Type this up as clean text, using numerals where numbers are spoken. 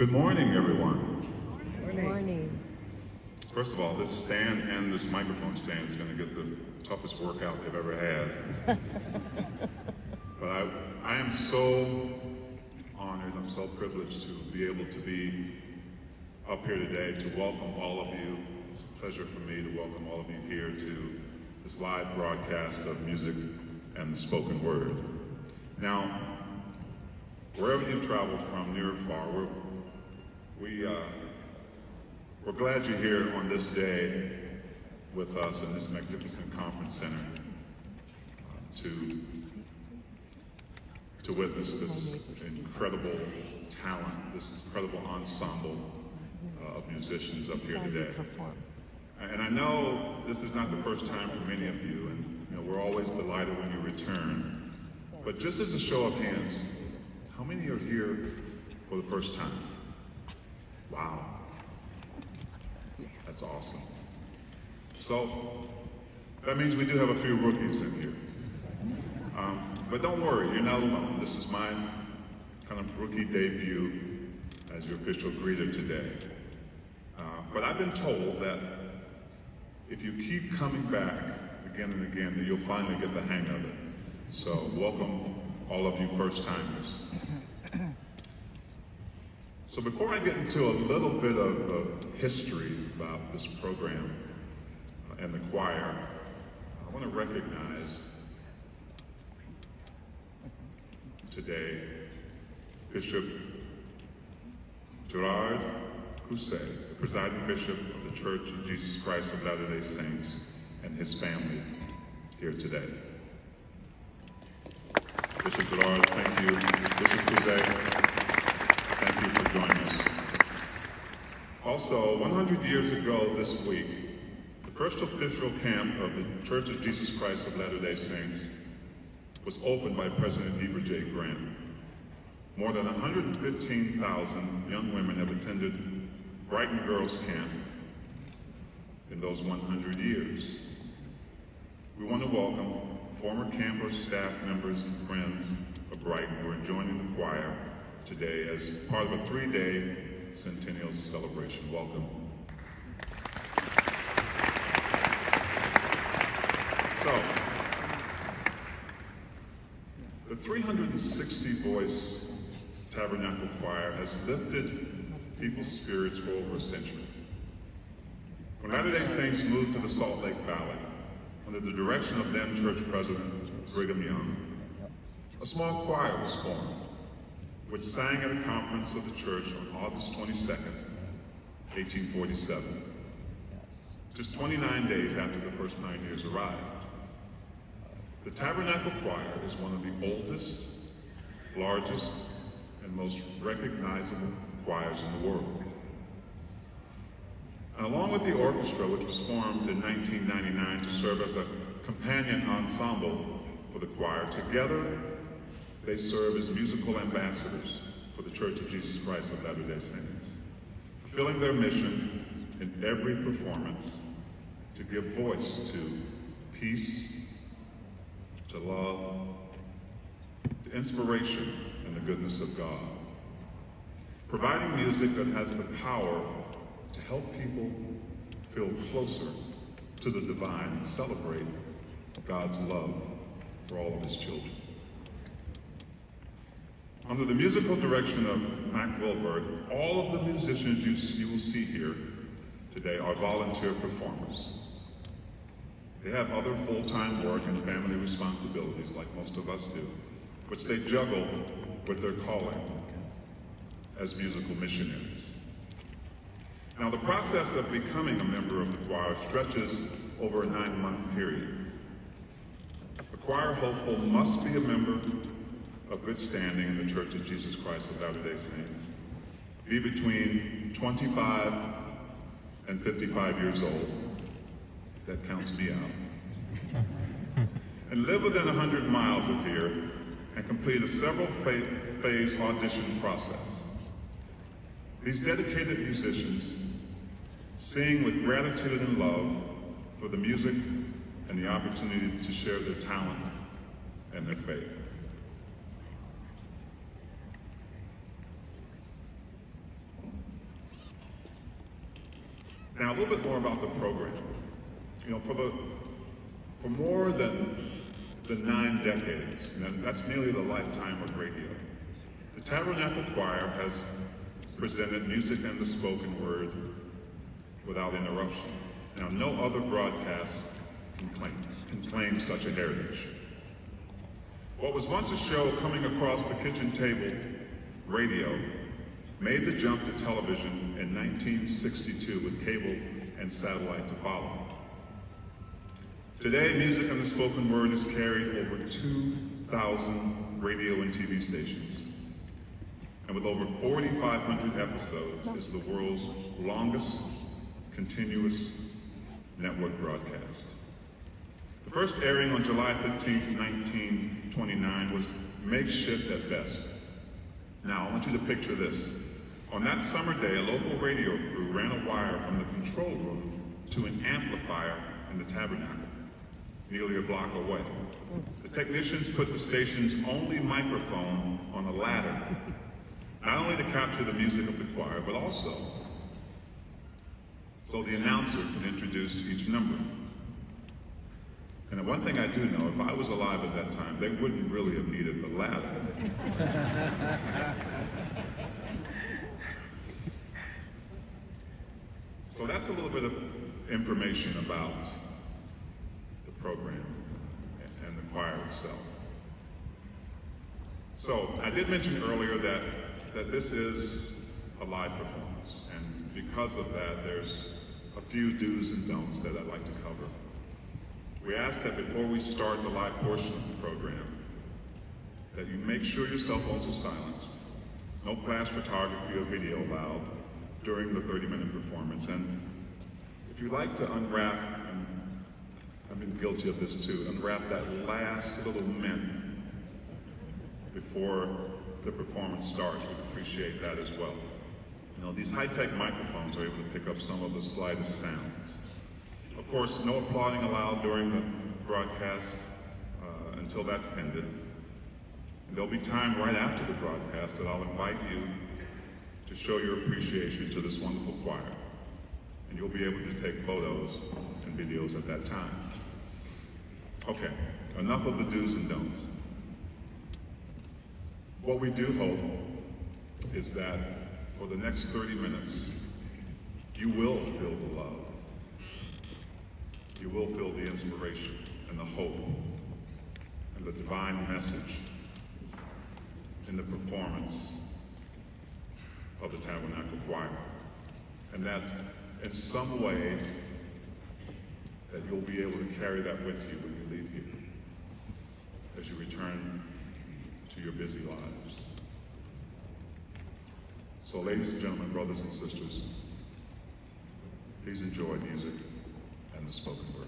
Good morning, everyone. Good morning. First of all, this stand and this microphone stand is going to get the toughest workout they've ever had. But I am so honored, I'm so privileged to be able to be up here today to welcome all of you. It's a pleasure for me to welcome all of you here to this live broadcast of music and the spoken word. Now, wherever you've traveled from, near or far, we're glad you're here on this day with us in this magnificent conference center to witness this incredible talent, this incredible ensemble of musicians up here today. And I know this is not the first time for many of you, and we're always delighted when you return. But just as a show of hands, how many are here for the first time? Wow, that's awesome. So that means we do have a few rookies in here. But don't worry, you're not alone. This is my kind of rookie debut as your official greeter today. But I've been told that if you keep coming back again and again, then you'll finally get the hang of it. So welcome all of you first-timers. So before I get into a little bit of history about this program and the choir, I want to recognize today Bishop Gerard Cousset, the presiding bishop of the Church of Jesus Christ of Latter-day Saints, and his family here today. Bishop Gerard, thank you. Bishop Cousset, thank you for joining us. Also, 100 years ago this week, the first official camp of the Church of Jesus Christ of Latter-day Saints was opened by President Heber J. Grant. More than 115,000 young women have attended Brighton Girls Camp in those 100 years. We want to welcome former campers, staff members, and friends of Brighton who are joining the choir today as part of a 3-day centennial celebration. Welcome. So, the 360-voice Tabernacle Choir has lifted people's spirits for over a century. When Latter-day Saints moved to the Salt Lake Valley, under the direction of then church president Brigham Young, a small choir was formed, which sang at a conference of the church on August 22nd, 1847, just 29 days after the first pioneers arrived. The Tabernacle Choir is one of the oldest, largest, and most recognizable choirs in the world. And along with the orchestra, which was formed in 1999 to serve as a companion ensemble for the choir, together they serve as musical ambassadors for the Church of Jesus Christ of Latter-day Saints, fulfilling their mission in every performance to give voice to peace, to love, to inspiration and the goodness of God, providing music that has the power to help people feel closer to the divine and celebrate God's love for all of his children. Under the musical direction of Mac Wilberg, all of the musicians you will see here today are volunteer performers. They have other full-time work and family responsibilities like most of us do, which they juggle with their calling as musical missionaries. Now, the process of becoming a member of the choir stretches over a 9-month period. A choir hopeful must be a member of good standing in the Church of Jesus Christ of Latter-day Saints, be between 25 and 55 years old, that counts me out, and live within 100 miles of here and complete a several-phase audition process. These dedicated musicians sing with gratitude and love for the music and the opportunity to share their talent and their faith. Now, a little bit more about the program. You know, for more than the 9 decades, and that's nearly the lifetime of radio, the Tabernacle Choir has presented music and the spoken word without interruption. Now, no other broadcast can claim such a heritage. What was once a show coming across the kitchen table, radio, made the jump to television in 1962 with cable and satellite to follow. Today, music and the spoken word is carried over 2,000 radio and TV stations. And with over 4,500 episodes, is the world's longest continuous network broadcast. The first airing on July 15, 1929 was makeshift at best. Now, I want you to picture this. On that summer day, a local radio crew ran a wire from the control room to an amplifier in the Tabernacle, nearly a block away. The technicians put the station's only microphone on a ladder, not only to capture the music of the choir, but also so the announcer could introduce each number. And the one thing I do know, if I was alive at that time, they wouldn't really have needed the ladder. So that's a little bit of information about the program and the choir itself. So I did mention earlier that this is a live performance, and because of that, there's a few do's and don'ts that I'd like to cover. We ask that before we start the live portion of the program, that you make sure your cell phones are silenced, no flash photography or video allowed during the 30-minute performance. And if you like to unwrap, and I've been guilty of this too, unwrap that last little mint before the performance starts, we'd appreciate that as well. You know, these high-tech microphones are able to pick up some of the slightest sounds. Of course, no applauding allowed during the broadcast until that's ended. And there'll be time right after the broadcast that I'll invite you to show your appreciation to this wonderful choir. And you'll be able to take photos and videos at that time. Okay, enough of the do's and don'ts. What we do hope is that for the next 30 minutes, you will feel the love. You will feel the inspiration and the hope and the divine message in the performance of the Tabernacle Choir. And that in some way that you'll be able to carry that with you when you leave here, as you return to your busy lives. So ladies and gentlemen, brothers and sisters, please enjoy music and the spoken word.